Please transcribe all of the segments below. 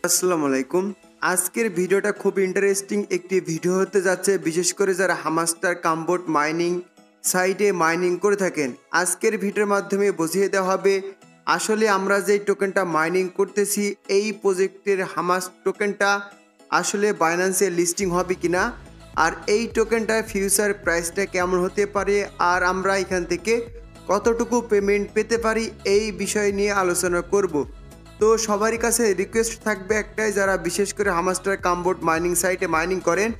আসসালামু আলাইকুম। আজকের ভিডিওটা খুব ইন্টারেস্টিং একটি ভিডিও হতে যাচ্ছে, বিশেষ করে যারা হামাস্টার কামবোট মাইনিং সাইটে মাইনিং করে থাকেন। আজকের ভিডিওর মাধ্যমে বুঝিয়ে দেওয়া হবে আসলে আমরা যে টোকেনটা মাইনিং করতেছি এই প্রজেক্টের হামাস টোকেনটা আসলে বাইন্যান্সে লিস্টিং হবে কিনা, আর এই টোকেনটার ফিউচার প্রাইসটা কেমন হতে পারে, আর আমরা এখান থেকে কতটুকু পেমেন্ট পেতে পারি এই বিষয় নিয়ে আলোচনা করব। তো সবারই কাছে রিকোয়েস্ট থাকবে একটাই, যারা বিশেষ করে হামাস্টার কামবোট মাইনিং সাইটে মাইনিং করেন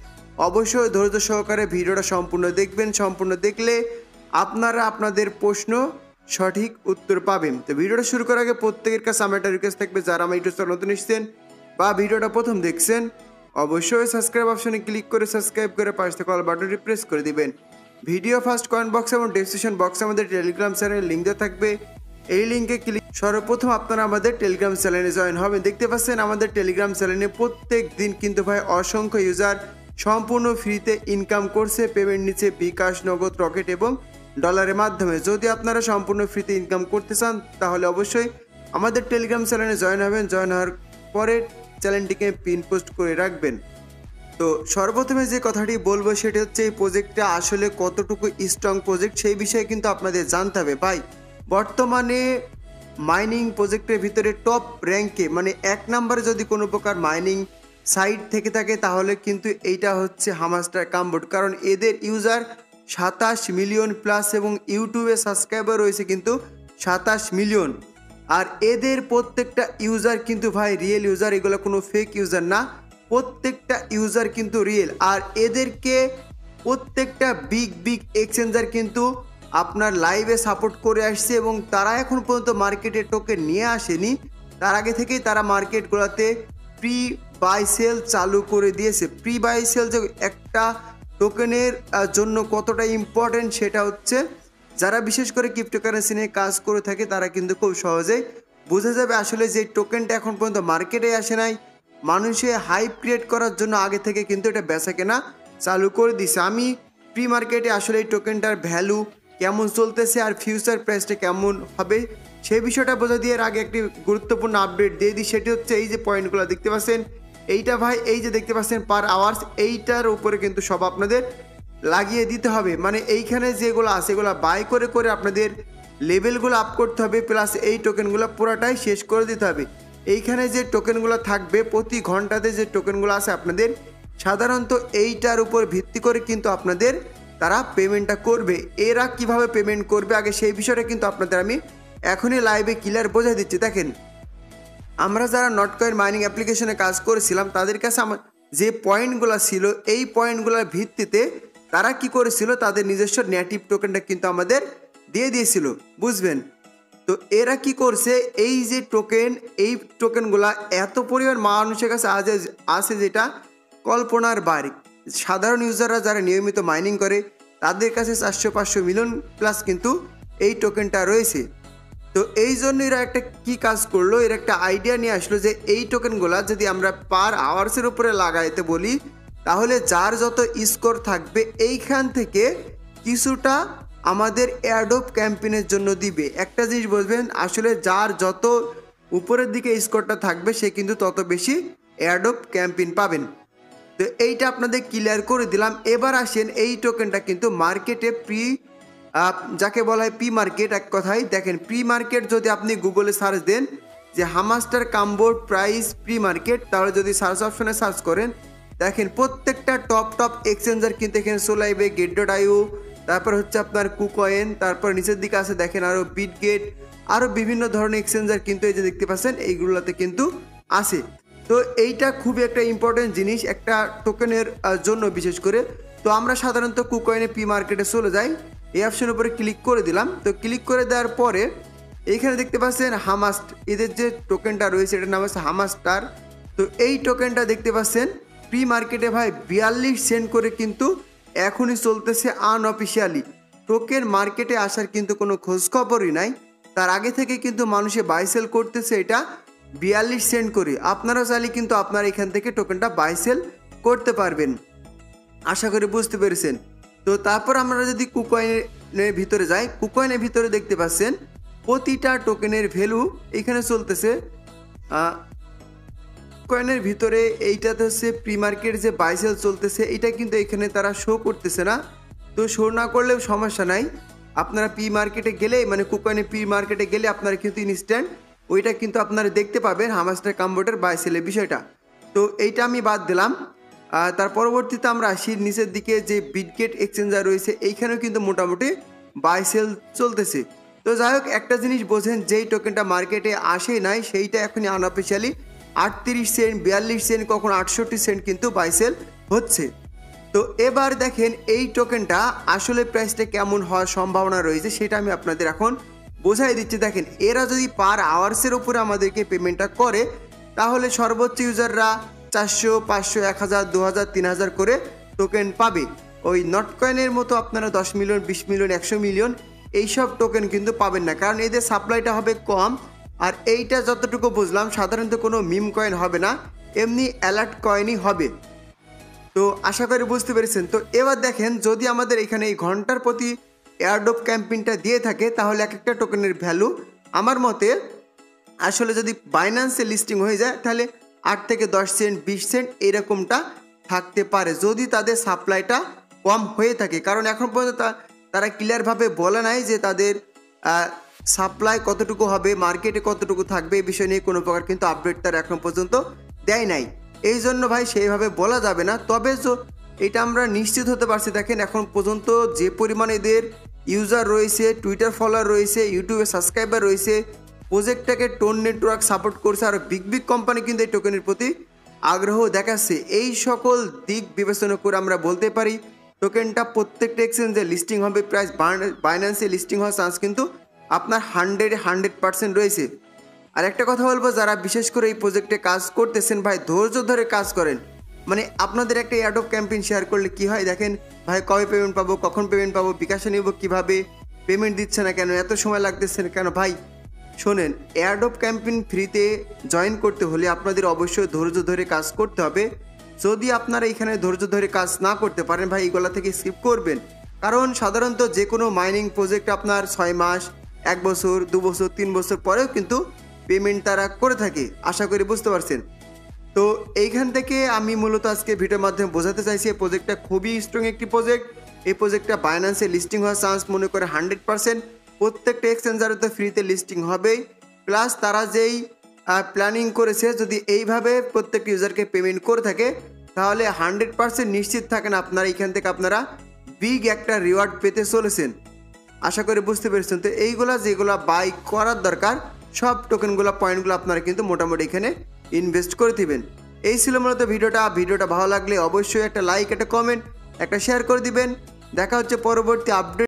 অবশ্যই ধৈর্য সহকারে ভিডিওটা সম্পূর্ণ দেখবেন। সম্পূর্ণ দেখলে আপনারা আপনাদের প্রশ্ন সঠিক উত্তর পাবেন। তো ভিডিওটা শুরু করার আগে প্রত্যেকের কাছে আমার একটা রিকোয়েস্ট থাকবে, যারা আমার ইউটিউব চ্যানেল নতুন এসেছেন বা ভিডিওটা প্রথম দেখছেন অবশ্যই সাবস্ক্রাইব অপশনে ক্লিক করে সাবস্ক্রাইব করে পাশে থাকা অল বাটনটি প্রেস করে দিবেন। ভিডিও ফার্স্ট কমেন্ট বক্স এবং ডেসক্রিপশন বক্সে আমাদের টেলিগ্রাম চ্যানেলের লিঙ্ক দেওয়া থাকবে। এই লিঙ্কে ক্লিক সর্বপ্রথম আপনারা আমাদের টেলিগ্রাম চ্যানেলে জয়েন হবেন। দেখতে পাচ্ছেন আমাদের টেলিগ্রাম চ্যানেলে প্রত্যেক দিন কিন্তু ভাই অসংখ্য ইউজার সম্পূর্ণ ফ্রিতে ইনকাম করছে, পেমেন্ট নিচ্ছে বিকাশ, নগদ, রকেট এবং ডলারের মাধ্যমে। যদি আপনারা সম্পূর্ণ ফ্রিতে ইনকাম করতে চান তাহলে অবশ্যই আমাদের টেলিগ্রাম চ্যানেলে জয়েন হবেন। জয়েন হওয়ার পরে চ্যানেলটিকে পিন পোস্ট করে রাখবেন। তো সর্বপ্রথমে যে কথাটি বলবো সেটা হচ্ছে এই প্রজেক্টটা আসলে কতটুকু স্ট্রং প্রজেক্ট সেই বিষয়ে কিন্তু আপনাদের জানতে হবে ভাই। বর্তমানে মাইনিং প্রজেক্টের ভিতরে টপ র্যাঙ্কে মানে 1 নম্বরে যদি কোনো প্রকার মাইনিং সাইট থেকে থাকে তাহলে কিন্তু এইটা হচ্ছে হামাস্টার কামবোট, কারণ এদের ইউজার 27 মিলিয়ন প্লাস এবং ইউটিউবে সাবস্ক্রাইবার রয়েছে কিন্তু 27 মিলিয়ন। আর এদের প্রত্যেকটা ইউজার কিন্তু ভাই রিয়েল ইউজার, এগুলো কোনো ফেক ইউজার না, প্রত্যেকটা ইউজার কিন্তু রিয়েল। আর এদেরকে প্রত্যেকটা বিগ এক্সচেঞ্জার কিন্তু আপনার লাইভে সাপোর্ট করে আসছে এবং তারা এখন পর্যন্ত মার্কেটে টোকেন নিয়ে আসেনি। তার আগে থেকেই তারা মার্কেটগুলোতে প্রি বাই সেল চালু করে দিয়েছে। প্রি বাই সেল যে একটা টোকেনের জন্য কতটা ইম্পর্টেন্ট সেটা হচ্ছে যারা বিশেষ করে ক্রিপ্টোকারেন্সি নিয়ে কাজ করে থাকে তারা কিন্তু খুব সহজেই বোঝা যাবে আসলে যে টোকেনটা এখন পর্যন্ত মার্কেটে আসে নাই, মানুষে হাইপ ক্রিয়েট করার জন্য আগে থেকে কিন্তু এটা বেচা কেনা চালু করে দিছে। আমি প্রি মার্কেটে আসলে এই টোকেনটার ভ্যালু কেমন চলতেছে আর ফিউচার প্রাইসটা কেমন হবে সেই বিষয়টা বোঝা দিয়ে আগে একটি গুরুত্বপূর্ণ আপডেট দিয়ে দিই। সেটি হচ্ছে এই যে পয়েন্টগুলো দেখতে পাচ্ছেন এইটা ভাই, এই যে দেখতে পাচ্ছেন পার আওয়ার্স, এইটার উপরে কিন্তু সব আপনাদের লাগিয়ে দিতে হবে। মানে এইখানে যেগুলো আছে এগুলো বাই করে করে আপনাদের লেভেলগুলো আপ করতে হবে, প্লাস এই টোকেনগুলো পুরাটাই শেষ করে দিতে হবে। এইখানে যে টোকেনগুলো থাকবে প্রতি ঘন্টাতে যে টোকেনগুলো আছে আপনাদের সাধারণত এইটার উপর ভিত্তি করে কিন্তু আপনাদের তারা পেমেন্টটা করবে। এরা কিভাবে পেমেন্ট করবে আগে সেই বিষয়টা কিন্তু আপনাদের আমি এখনই লাইভে ক্লিয়ার বোঝাই দিচ্ছি। দেখেন, আমরা যারা নটকয়েন মাইনিং অ্যাপ্লিকেশনে কাজ করেছিলাম তাদের কাছে আমার যে পয়েন্টগুলো ছিল এই পয়েন্টগুলোর ভিত্তিতে তারা কি করেছিল, তাদের নিজস্ব নেটিভ টোকেনটা কিন্তু আমাদের দিয়ে দিয়েছিল, বুঝবেন। তো এরা কি করছে, এই যে টোকেন এই টোকেনগুলা এত পরিমাণ মানুষের কাছে আছে যেটা কল্পনার বাইরে। সাধারণ ইউজাররা যারা নিয়মিত মাইনিং করে তাদের কাছে 400-500 মিলিয়ন প্লাস কিন্তু এই টোকেনটা রয়েছে। তো এই জন্য এরা একটা কি কাজ করলো, এর একটা আইডিয়া নিয়ে আসলো যে এই টোকেনগুলা যদি আমরা পার আওয়ার্সের উপরে লাগাইতে বলি তাহলে যার যত স্কোর থাকবে এইখান থেকে কিছুটা আমাদের এয়ারড্রপ ক্যাম্পেইনের জন্য দিবে। একটা জিনিস বুঝবেন, আসলে যার যত উপরের দিকে স্কোরটা থাকবে সে কিন্তু তত বেশি এয়ারড্রপ ক্যাম্পেইন পাবেন। তো এইটা আপনাদের ক্লিয়ার করে দিলাম। এবার আসেন এই টোকেনটা কিন্তু মার্কেটে যাকে বলা হয় প্রি মার্কেট। এক কথায় দেখেন, প্রি মার্কেট যদি আপনি গুগলে সার্চ দেন যে হামাস্টার কামবোট প্রাইস প্রি মার্কেট, তাহলে যদি সার্চ অপশনে সার্চ করেন দেখেন প্রত্যেকটা টপ এক্সচেঞ্জার কিন্তু এখানে চলে আসবে। Gate.io, তারপর হচ্ছে আপনার কুকয়েন, তারপর নিচের দিকে আছে দেখেন আরও বিটগেট, আরও বিভিন্ন ধরনের এক্সচেঞ্জার কিন্তু এই যে দেখতে পাচ্ছেন এইগুলোতে কিন্তু আছে। তো এইটা খুবই একটা ইম্পর্টেন্ট জিনিস একটা টোকেনের জন্য বিশেষ করে। তো আমরা সাধারণত কুকয়েনে প্রি মার্কেটে চলে যাই, এই অপশনের উপরে ক্লিক করে দিলাম। তো ক্লিক করে দেওয়ার পরে এইখানে দেখতে পাচ্ছেন হামাস্ট, এদের যে টোকেনটা রয়েছে এটার নাম হচ্ছে হামাস্টার। তো এই টোকেনটা দেখতে পাচ্ছেন প্রি মার্কেটে ভাই 42 সেন্ট করে কিন্তু এখনই চলতেছে আনঅফিসিয়ালি। টোকেন মার্কেটে আসার কিন্তু কোনো খোঁজখবরই নাই, তার আগে থেকে কিন্তু মানুষে বাই সেল করতেছে এটা 42 সেন্ট করে। আপনারা চাইলে কিন্তু আপনারা এখান থেকে টোকেনটা বাই সেল করতে পারবেন, আশা করি বুঝতে পেরেছেন। তো তারপর আমরা যদি কুকয়েনের ভিতরে যাই, কুকয়েনের ভিতরে দেখতে পাচ্ছেন প্রতিটা টোকেনের ভ্যালু এখানে চলতেছে কয়েনের ভিতরে এইটাতে হচ্ছে প্রি মার্কেট যে বাই সেল চলতেছে এটা কিন্তু এখানে তারা শো করতেছে না। তো শো না করলেও সমস্যা নাই, আপনারা প্রি মার্কেটে গেলে মানে কুকয়েনের প্রি মার্কেটে গেলে আপনারা কিন্তু ইনস্ট্যান্ট ওইটা কিন্তু আপনারা দেখতে পাবেন হামাস্টার কাম্বোটের বাই সেলের বিষয়টা। তো এইটা আমি বাদ দিলাম। তার পরবর্তীতে আমরা আসি নিচের দিকে যে বিটগেট এক্সচেঞ্জার রয়েছে, এইখানেও কিন্তু মোটামুটি বাই সেল চলতেছে। তো যাই হোক, একটা জিনিস বোঝেন, যেই টোকেনটা মার্কেটে আসে নাই সেইটা এখনই আনঅফিসিয়ালি 38 সেন্ট 42 সেন্ট কখন 68 সেন্ট কিন্তু বাই সেল হচ্ছে। তো এবার দেখেন এই টোকেনটা আসলে প্রাইসটা কেমন হওয়ার সম্ভাবনা রয়েছে সেটা আমি আপনাদের এখন বোঝাই দিচ্ছি। দেখেন, এরা যদি পার আওয়ার্সের উপরে আমাদেরকে পেমেন্টটা করে তাহলে সর্বোচ্চ ইউজাররা 400 500 1000 2000 3000 করে টোকেন পাবে। ওই নটকয়েনের মতো আপনারা 10 মিলিয়ন 20 মিলিয়ন 100 মিলিয়ন এইসব টোকেন কিন্তু পাবেন না, কারণ এদের সাপ্লাইটা হবে কম। আর এইটা যতটুকু বুঝলাম সাধারণত কোনো মিম কয়েন হবে না, এমনি অ্যালার্ট কয়েনই হবে। তো আশা করি বুঝতে পেরেছেন। তো এবার দেখেন, যদি আমাদের এখানে এই ঘন্টার প্রতি এয়ারড্রপ ক্যাম্পেইনটা দিয়ে থাকে তাহলে এক একটা টোকেনের ভ্যালু আমার মতে আসলে যদি বাইন্যান্সে লিস্টিং হয়ে যায় তাহলে 8 থেকে 10 সেন্ট 20 সেন্ট এরকমটা থাকতে পারে যদি তাদের সাপ্লাইটা কম হয়ে থাকে। কারণ এখন পর্যন্ত তারা ক্লিয়ারভাবে বলে নাই যে তাদের সাপ্লাই কতটুকু হবে, মার্কেটে কতটুকু থাকবে, এই বিষয় নিয়ে কোনো প্রকার কিন্তু আপডেট তারা এখন পর্যন্ত দেয় নাই। এই জন্য ভাই সেইভাবে বলা যাবে না। তবে এটা আমরা নিশ্চিত হতে পারছি, দেখেন এখন পর্যন্ত যে পরিমাণ এদের ইউজার রয়েছে, টুইটার ফলোয়ার রয়েছে, ইউটিউবে সাবস্ক্রাইবার রয়েছে, প্রজেক্টটাকে টোন নেটওয়ার্ক সাপোর্ট করছে, আর বিগ বিগ কোম্পানি কিন্তু এই টোকেনের প্রতি আগ্রহ দেখাচ্ছে। এই সকল দিক বিবেচনা করে আমরা বলতে পারি টোকেনটা প্রত্যেকটা এক্সচেঞ্জে লিস্টিং হবে, প্রাইস বাইন্যান্সে লিস্টিং হওয়ার চান্স কিন্তু আপনার 100% রয়েছে। আর একটা কথা বলবো, যারা বিশেষ করে এই প্রজেক্টে কাজ করতেছেন ভাই ধৈর্য ধরে কাজ করেন। মানে আপনাদের একটা এয়ারড্রপ ক্যাম্পেইন শেয়ার করলে কি হয় দেখেন, ভাই কবে পেমেন্ট পাবো, কখন পেমেন্ট পাবো, বিকাশে নিব কীভাবে, পেমেন্ট দিচ্ছে না কেন, এত সময় লাগতেছে না কেন। ভাই শোনেন, এয়ারড্রপ ক্যাম্পেইন ফ্রিতে জয়েন করতে হলে আপনাদের অবশ্যই ধৈর্য ধরে কাজ করতে হবে। যদি আপনারা এখানে ধৈর্য ধরে কাজ না করতে পারেন ভাই এইগুলা থেকে স্কিপ করবেন, কারণ সাধারণত যে কোনো মাইনিং প্রজেক্ট আপনার 6 মাস 1 বছর 2 বছর 3 বছর পরেও কিন্তু পেমেন্ট তারা করে থাকে। আশা করি বুঝতে পারছেন। তো এইখান থেকে আমি মূলত আজকে ভিডিওর মাধ্যমে বোঝাতে চাইছি এই প্রজেক্টটা খুবই স্ট্রং একটি প্রজেক্ট। এই প্রজেক্টটা বাইন্যান্সে লিস্টিং হওয়ার চান্স মনে করে 100%। প্রত্যেকটা এক্সচেঞ্জারে তো ফ্রিতে লিস্টিং হবেই, প্লাস তারা যেই প্ল্যানিং করেছে যদি এইভাবে প্রত্যেকটা ইউজারকে পেমেন্ট করে থাকে তাহলে 100% নিশ্চিত থাকেন আপনারা এইখান থেকে আপনারা বিগ একটা রিওয়ার্ড পেতে চলেছেন। আশা করি বুঝতে পেরেছেন। তো এইগুলা যেগুলো বাই করার দরকার সব টোকেনগুলো পয়েন্টগুলো আপনারা কিন্তু মোটামুটি এখানে ইনভেস্ট করে দিবেন। এই ছিল মূলত ভিডিওটা ভালো লাগলে অবশ্যই একটা লাইক, একটা কমেন্ট, একটা শেয়ার করে দিবেন। দেখা হচ্ছে পরবর্তী আপডেট।